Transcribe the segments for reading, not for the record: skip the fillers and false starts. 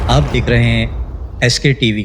آپ دیکھ رہے ہیں ایس کے ٹی وی۔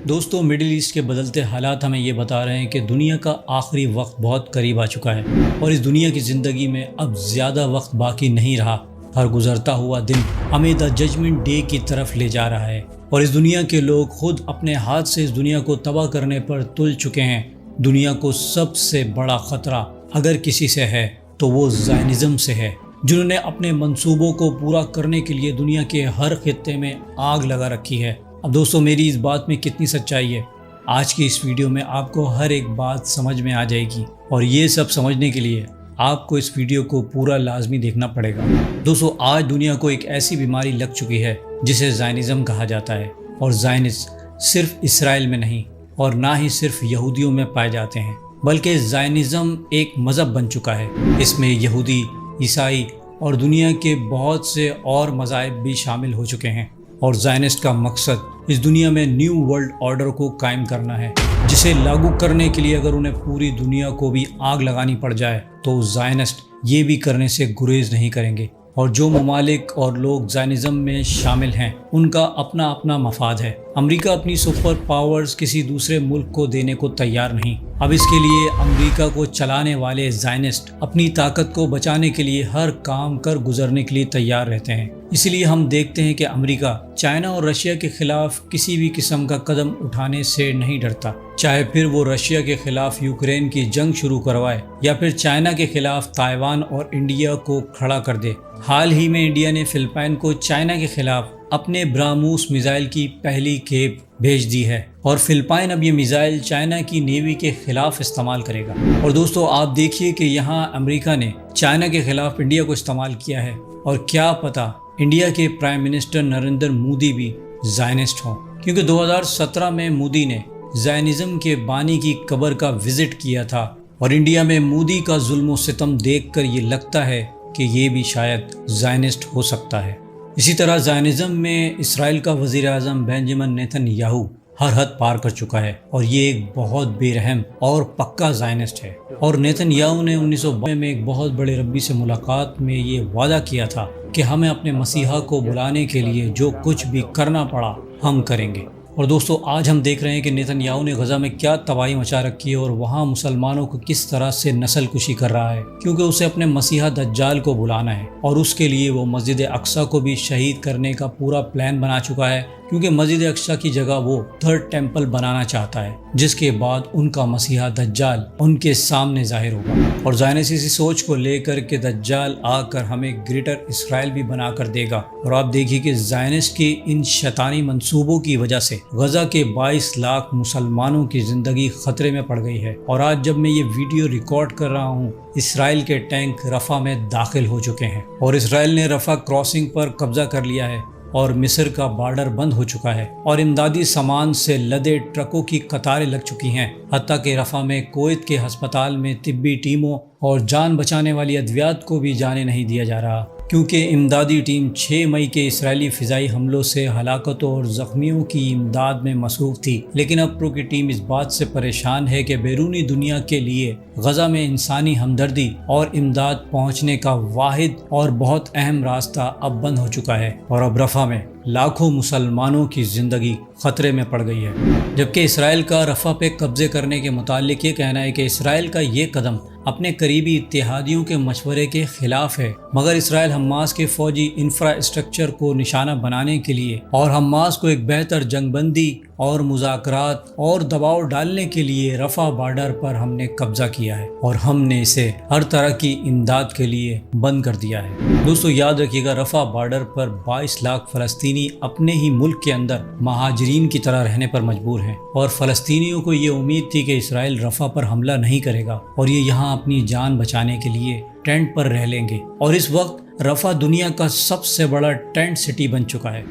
دوستوں، مڈل ایسٹ کے بدلتے حالات ہمیں یہ بتا رہے ہیں کہ دنیا کا آخری وقت بہت قریب آ چکا ہے اور اس دنیا کی زندگی میں اب زیادہ وقت باقی نہیں رہا۔ ہر گزرتا ہوا دن ہمیں دی ججمنٹ ڈے کی طرف لے جا رہا ہے اور اس دنیا کے لوگ خود اپنے ہاتھ سے اس دنیا کو تباہ کرنے پر تل چکے ہیں۔ دنیا کو سب سے بڑا خطرہ اگر کسی سے ہے تو وہ زائنزم سے ہے، جنہوں نے اپنے منصوبوں کو پورا کرنے کے لیے دنیا کے ہر خطے میں آگ لگا رکھی ہے۔ اب دوستوں، میری اس بات میں کتنی سچائی ہے، آج کی اس ویڈیو میں آپ کو ہر ایک بات سمجھ میں آ جائے گی، اور یہ سب سمجھنے کے لیے آپ کو اس ویڈیو کو پورا لازمی دیکھنا پڑے گا۔ دوستوں، آج دنیا کو ایک ایسی بیماری لگ چکی ہے جسے زائنزم کہا جاتا ہے، اور زائنس صرف اسرائیل میں نہیں اور نہ ہی صرف یہودیوں میں پائے جاتے ہیں، بلکہ زائنزم ایک مذہب بن چکا ہے۔ اس میں یہودی، عیسائی اور دنیا کے بہت سے اور مذاہب بھی شامل ہو چکے ہیں، اور زائنسٹ کا مقصد اس دنیا میں نیو ورلڈ آرڈر کو قائم کرنا ہے، جسے لاگو کرنے کے لیے اگر انہیں پوری دنیا کو بھی آگ لگانی پڑ جائے تو زائنسٹ یہ بھی کرنے سے گریز نہیں کریں گے۔ اور جو ممالک اور لوگ زائنزم میں شامل ہیں ان کا اپنا اپنا مفاد ہے۔ امریکہ اپنی سپر پاورز کسی دوسرے ملک کو دینے کو تیار نہیں۔ اب اس کے لیے امریکہ کو چلانے والے زائنسٹ اپنی طاقت کو بچانے کے لیے ہر کام کر گزرنے کے لیے تیار رہتے ہیں۔ اسی لیے ہم دیکھتے ہیں کہ امریکہ چائنا اور رشیا کے خلاف کسی بھی قسم کا قدم اٹھانے سے نہیں ڈرتا، چاہے پھر وہ رشیا کے خلاف یوکرین کی جنگ شروع کروائے یا پھر چائنا کے خلاف تائیوان اور انڈیا کو کھڑا کر دے۔ حال ہی میں انڈیا نے فلپائن کو چائنا کے خلاف اپنے براموس میزائل کی پہلی کھیپ بھیج دی ہے، اور فلپائن اب یہ میزائل چائنا کی نیوی کے خلاف استعمال کرے گا۔ اور دوستو، آپ دیکھیے کہ یہاں امریکہ نے چائنا کے خلاف انڈیا کو استعمال کیا ہے، اور کیا پتہ انڈیا کے پرائم منسٹر نریندر مودی بھی زائنسٹ ہوں، کیونکہ 2017 میں مودی نے زائنزم کے بانی کی قبر کا وزٹ کیا تھا، اور انڈیا میں مودی کا ظلم و ستم دیکھ کر یہ لگتا ہے کہ یہ بھی شاید زائنسٹ ہو سکتا ہے۔ اسی طرح زائنزم میں اسرائیل کا وزیر اعظم بنجامن نیتن یاہو ہر حد پار کر چکا ہے، اور یہ ایک بہت بے رحم اور پکا زائنسٹ ہے۔ اور نیتن یاہو نے 1992 میں ایک بہت بڑے ربی سے ملاقات میں یہ وعدہ کیا تھا کہ ہمیں اپنے مسیحا کو بلانے کے لیے جو کچھ بھی کرنا پڑا ہم کریں گے۔ اور دوستو، آج ہم دیکھ رہے ہیں کہ نیتن یاہو نے غزہ میں کیا تباہی مچا رکھی ہے، اور وہاں مسلمانوں کو کس طرح سے نسل کشی کر رہا ہے، کیونکہ اسے اپنے مسیحا دجال کو بلانا ہے، اور اس کے لیے وہ مسجد اقصی کو بھی شہید کرنے کا پورا پلان بنا چکا ہے، کیونکہ مسجد اقصی کی جگہ وہ تھرڈ ٹیمپل بنانا چاہتا ہے، جس کے بعد ان کا مسیحا دجال ان کے سامنے ظاہر ہوگا۔ اور زائنس اسی سوچ کو لے کر کہ دجال آ کر ہمیں گریٹر اسرائیل بھی بنا کر دے گا، اور آپ دیکھیے کہ زائنس کے ان شیطانی منصوبوں کی وجہ سے غزہ کے 22 لاکھ مسلمانوں کی زندگی خطرے میں پڑ گئی ہے۔ اور آج جب میں یہ ویڈیو ریکارڈ کر رہا ہوں، اسرائیل کے ٹینک رفح میں داخل ہو چکے ہیں، اور اسرائیل نے رفح کراسنگ پر قبضہ کر لیا ہے، اور مصر کا بارڈر بند ہو چکا ہے، اور امدادی سامان سے لدے ٹرکوں کی قطاریں لگ چکی ہیں، حتیٰ کہ رفح میں کویت کے ہسپتال میں طبی ٹیموں اور جان بچانے والی ادویات کو بھی جانے نہیں دیا جا رہا، کیونکہ امدادی ٹیم 6 مئی کے اسرائیلی فضائی حملوں سے ہلاکتوں اور زخمیوں کی امداد میں مصروف تھی۔ لیکن اب پرو کی ٹیم اس بات سے پریشان ہے کہ بیرونی دنیا کے لیے غزہ میں انسانی ہمدردی اور امداد پہنچنے کا واحد اور بہت اہم راستہ اب بند ہو چکا ہے، اور اب رفح میں لاکھوں مسلمانوں کی زندگی خطرے میں پڑ گئی ہے۔ جبکہ اسرائیل کا رفح پہ قبضے کرنے کے متعلق یہ کہنا ہے کہ اسرائیل کا یہ قدم اپنے قریبی اتحادیوں کے مشورے کے خلاف ہے، مگر اسرائیل حماس کے فوجی انفراسٹرکچر کو نشانہ بنانے کے لیے اور حماس کو ایک بہتر جنگ بندی اور مذاکرات اور دباؤ ڈالنے کے لیے رفح بارڈر پر ہم نے قبضہ کیا ہے، اور ہم نے اسے ہر طرح کی امداد کے لیے بند کر دیا ہے۔ دوستو، یاد رکھیے گا، رفح بارڈر پر 22 لاکھ فلسطینی اپنے ہی ملک کے اندر مہاجرین کی طرح رہنے پر مجبور ہیں، اور فلسطینیوں کو یہ امید تھی کہ اسرائیل رفح پر حملہ نہیں کرے گا، اور یہ یہاں اپنی جان بچانے کے لیے ٹینٹ پر رہ لیں گے۔ اور اس وقت رفح دنیا کا سب سے بڑا ٹینٹ سٹی بن چکا ہے،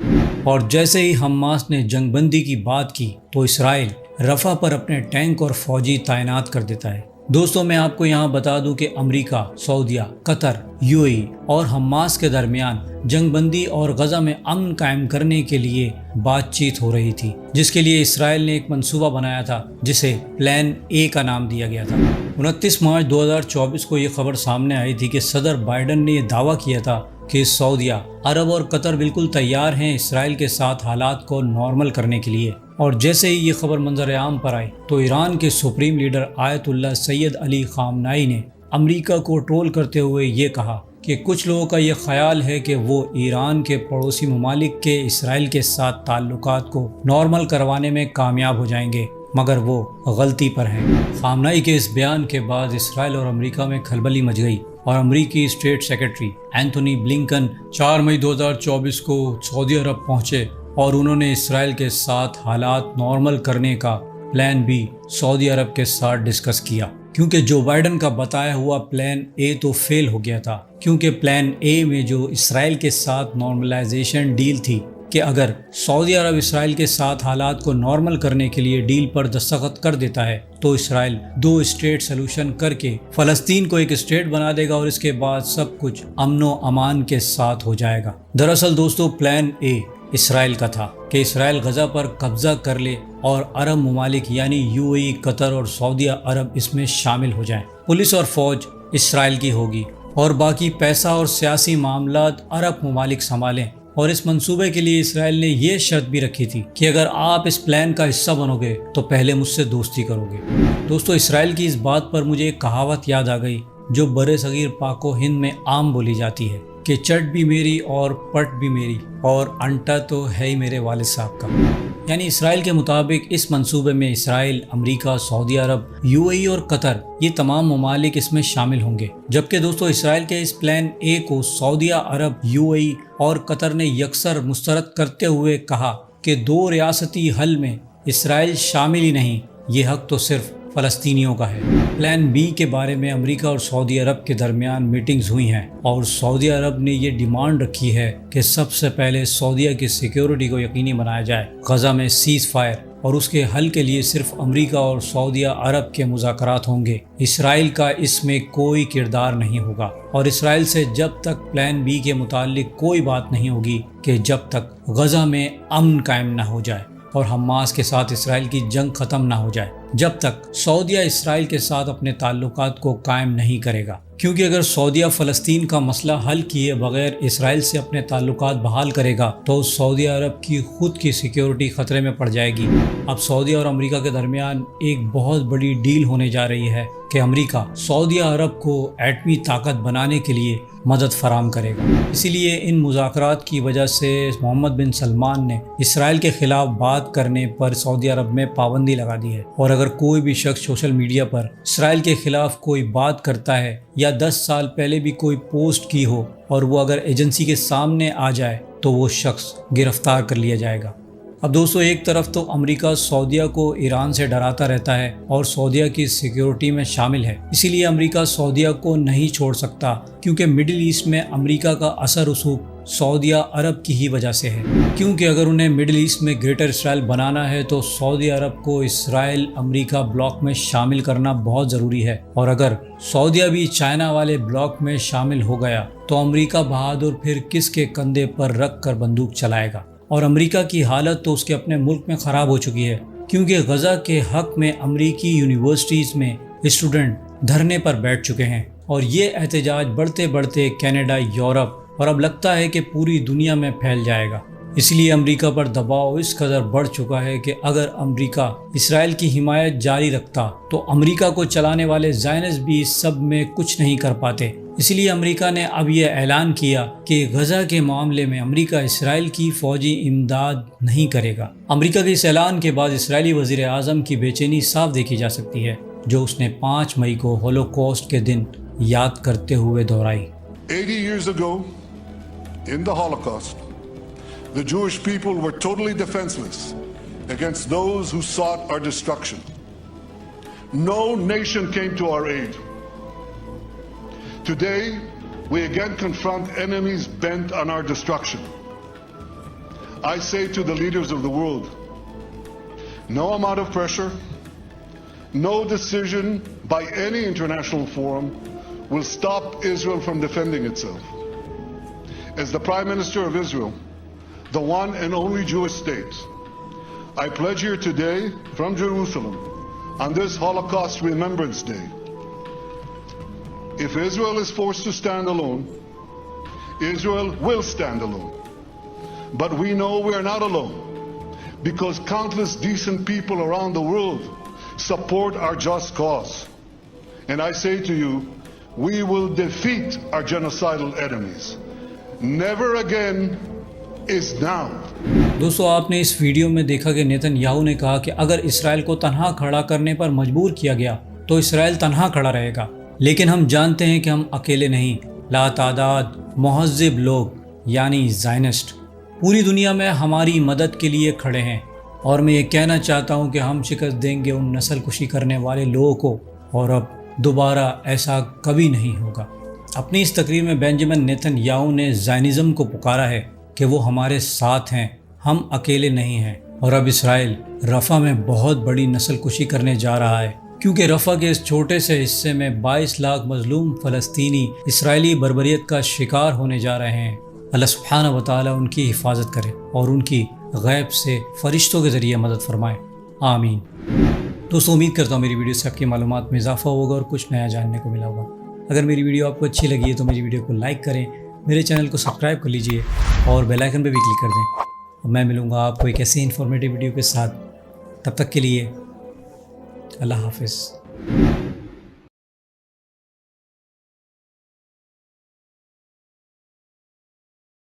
اور جیسے ہی حماس نے جنگ بندی کی بات کی تو اسرائیل رفح پر اپنے ٹینک اور فوجی تعینات کر دیتا ہے۔ دوستوں، میں آپ کو یہاں بتا دوں کہ امریکہ، سعودیہ، قطر، یو اے اور حماس کے درمیان جنگ بندی اور غزہ میں امن قائم کرنے کے لیے بات چیت ہو رہی تھی، جس کے لیے اسرائیل نے ایک منصوبہ بنایا تھا جسے پلان اے کا نام دیا گیا تھا۔ 29 مارچ 2024 کو یہ خبر سامنے آئی تھی کہ صدر بائیڈن نے یہ دعویٰ کیا تھا کہ سعودیہ عرب اور قطر بالکل تیار ہیں اسرائیل کے ساتھ حالات کو نارمل کرنے کے لیے، اور جیسے ہی یہ خبر منظر عام پر آئی تو ایران کے سپریم لیڈر آیت اللہ سید علی خامنائی نے امریکہ کو ٹرول کرتے ہوئے یہ کہا کہ کچھ لوگوں کا یہ خیال ہے کہ وہ ایران کے پڑوسی ممالک کے اسرائیل کے ساتھ تعلقات کو نارمل کروانے میں کامیاب ہو جائیں گے، مگر وہ غلطی پر ہیں۔ خامنائی کے اس بیان کے بعد اسرائیل اور امریکہ میں کھلبلی مچ گئی، اور امریکی اسٹیٹ سیکرٹری اینتھونی بلنکن 4 مئی 2024 کو سعودی عرب پہنچے اور انہوں نے اسرائیل کے ساتھ حالات نارمل کرنے کا پلان بھی سعودی عرب کے ساتھ ڈسکس کیا، کیونکہ جو بائیڈن کا بتایا ہوا پلان اے تو فیل ہو گیا تھا، کیونکہ پلان اے میں جو اسرائیل کے ساتھ نارملائزیشن ڈیل تھی کہ اگر سعودی عرب اسرائیل کے ساتھ حالات کو نارمل کرنے کے لیے ڈیل پر دستخط کر دیتا ہے تو اسرائیل 2 اسٹیٹ سلوشن کر کے فلسطین کو ایک اسٹیٹ بنا دے گا، اور اس کے بعد سب کچھ امن و امان کے ساتھ ہو جائے گا۔ دراصل دوستو پلان اے اسرائیل کا تھا کہ اسرائیل غزہ پر قبضہ کر لے اور عرب ممالک یعنی UAE، قطر اور سعودیہ عرب اس میں شامل ہو جائیں۔ پولیس اور فوج اسرائیل کی ہوگی اور باقی پیسہ اور سیاسی معاملات عرب ممالک سنبھالیں، اور اس منصوبے کے لیے اسرائیل نے یہ شرط بھی رکھی تھی کہ اگر آپ اس پلان کا حصہ بنو گے تو پہلے مجھ سے دوستی کرو گے۔ دوستو اسرائیل کی اس بات پر مجھے ایک کہاوت یاد آ گئی جو برِ صغیر پاک و ہند میں عام بولی جاتی ہے کہ چٹ بھی میری اور پٹ بھی میری، اور انٹا تو ہے ہی میرے والد صاحب کا۔ یعنی اسرائیل کے مطابق اس منصوبے میں اسرائیل، امریکہ، سعودی عرب، UAE اور قطر یہ تمام ممالک اس میں شامل ہوں گے، جبکہ دوستو اسرائیل کے اس پلان اے کو سعودیہ عرب، UAE اور قطر نے یکسر مسترد کرتے ہوئے کہا کہ 2 ریاستی حل میں اسرائیل شامل ہی نہیں، یہ حق تو صرف فلسطینیوں کا ہے۔ پلان بی کے بارے میں امریکہ اور سعودی عرب کے درمیان میٹنگز ہوئی ہیں، اور سعودی عرب نے یہ ڈیمانڈ رکھی ہے کہ سب سے پہلے سعودیہ کی سیکیورٹی کو یقینی بنایا جائے، غزہ میں سیز فائر، اور اس کے حل کے لیے صرف امریکہ اور سعودیہ عرب کے مذاکرات ہوں گے۔ اسرائیل کا اس میں کوئی کردار نہیں ہوگا، اور اسرائیل سے جب تک پلان بی کے متعلق کوئی بات نہیں ہوگی کہ جب تک غزہ میں امن قائم نہ ہو جائے اور حماس کے ساتھ اسرائیل کی جنگ ختم نہ ہو جائے، جب تک سعودیہ اسرائیل کے ساتھ اپنے تعلقات کو قائم نہیں کرے گا، کیونکہ اگر سعودیہ فلسطین کا مسئلہ حل کیے بغیر اسرائیل سے اپنے تعلقات بحال کرے گا تو سعودی عرب کی خود کی سیکیورٹی خطرے میں پڑ جائے گی۔ اب سعودیہ اور امریکہ کے درمیان ایک بہت بڑی ڈیل ہونے جا رہی ہے کہ امریکہ سعودیہ عرب کو ایٹمی طاقت بنانے کے لیے مدد فراہم کرے گا۔ اسی لیے ان مذاکرات کی وجہ سے محمد بن سلمان نے اسرائیل کے خلاف بات کرنے پر سعودی عرب میں پابندی لگا دی ہے، اور اگر کوئی بھی شخص سوشل میڈیا پر اسرائیل کے خلاف کوئی بات کرتا ہے یا 10 سال پہلے بھی کوئی پوسٹ کی ہو اور وہ اگر ایجنسی کے سامنے آ جائے تو وہ شخص گرفتار کر لیا جائے گا۔ اب دوستو ایک طرف تو امریکہ سعودیہ کو ایران سے ڈراتا رہتا ہے اور سعودیہ کی سیکیورٹی میں شامل ہے، اسی لیے امریکہ سعودیہ کو نہیں چھوڑ سکتا، کیونکہ مڈل ایسٹ میں امریکہ کا اثر رسوخ سعودیہ عرب کی ہی وجہ سے ہے، کیونکہ اگر انہیں مڈل ایسٹ میں گریٹر اسرائیل بنانا ہے تو سعودی عرب کو اسرائیل امریکہ بلاک میں شامل کرنا بہت ضروری ہے، اور اگر سعودیہ بھی چائنا والے بلاک میں شامل ہو گیا تو امریکہ بہادر پھر کس کے کندھے پر رکھ کر بندوق چلائے گا۔ اور امریکہ کی حالت تو اس کے اپنے ملک میں خراب ہو چکی ہے، کیونکہ غزہ کے حق میں امریکی یونیورسٹیز میں اسٹوڈنٹ دھرنے پر بیٹھ چکے ہیں، اور یہ احتجاج بڑھتے بڑھتے کینیڈا، یورپ اور اب لگتا ہے کہ پوری دنیا میں پھیل جائے گا۔ اس لیے امریکہ پر دباؤ اس قدر بڑھ چکا ہے کہ اگر امریکہ اسرائیل کی حمایت جاری رکھتا تو امریکہ کو چلانے والے زائنسٹ بھی اس سب میں کچھ نہیں کر پاتے۔ اس لیے امریکہ نے اب یہ اعلان کیا کہ غزہ کے معاملے میں امریکہ اسرائیل کی فوجی امداد نہیں کرے گا۔ امریکہ کے اس اعلان کے بعد اسرائیلی وزیر اعظم کی بے چینی صاف دیکھی جا سکتی ہے، جو اس نے 5 مئی کو ہولوکاسٹ کے دن یاد کرتے ہوئے دہرائی۔ 80 years ago, in the Holocaust, the Jewish people were totally defenseless against those who sought our destruction. No nation came to our aid. Today, we again confront enemies bent on our destruction. I say to the leaders of the world, no amount of pressure, no decision by any international forum will stop Israel from defending itself. As the Prime Minister of Israel, the one and only Jewish state, I pledge here today from Jerusalem on this Holocaust Remembrance Day, if Israel is forced to stand alone, Israel will stand alone. But we know we are not alone, because countless decent people around the world support our just cause. And I say to you, we will defeat our genocidal enemies. Never again is now. دوستو آپ نے اس video میں دیکھا کہ Nitin Yahoo نے کہا کہ اگر اسرائیل کو تنہا کھڑا کرنے پر مجبور کیا گیا تو اسرائیل تنہا کھڑا رہے گا، لیکن ہم جانتے ہیں کہ ہم اکیلے نہیں۔ لا تعداد مہذب لوگ یعنی زائنسٹ پوری دنیا میں ہماری مدد کے لیے کھڑے ہیں، اور میں یہ کہنا چاہتا ہوں کہ ہم شکست دیں گے ان نسل کشی کرنے والے لوگوں کو، اور اب دوبارہ ایسا کبھی نہیں ہوگا۔ اپنی اس تقریر میں بینجامن نیتن یاہو نے زائنزم کو پکارا ہے کہ وہ ہمارے ساتھ ہیں، ہم اکیلے نہیں ہیں، اور اب اسرائیل رفح میں بہت بڑی نسل کشی کرنے جا رہا ہے، کیونکہ رفح کے اس چھوٹے سے حصے میں 22 لاکھ مظلوم فلسطینی اسرائیلی بربریت کا شکار ہونے جا رہے ہیں۔ اللہ سبحانہ و تعالیٰ ان کی حفاظت کرے اور ان کی غیب سے فرشتوں کے ذریعے مدد فرمائے، آمین۔ دوستو امید کرتا ہوں میری ویڈیو سے آپ کی معلومات میں اضافہ ہوگا اور کچھ نیا جاننے کو ملا ہوگا۔ اگر میری ویڈیو آپ کو اچھی لگی ہے تو میری ویڈیو کو لائک کریں، میرے چینل کو سبسکرائب کر لیجئے اور بیل آئیکن پہ بھی کلک کر دیں۔ اور میں ملوں گا آپ کو ایک ایسی انفارمیٹیو ویڈیو کے ساتھ، تب تک کے لیے اللہ حافظ۔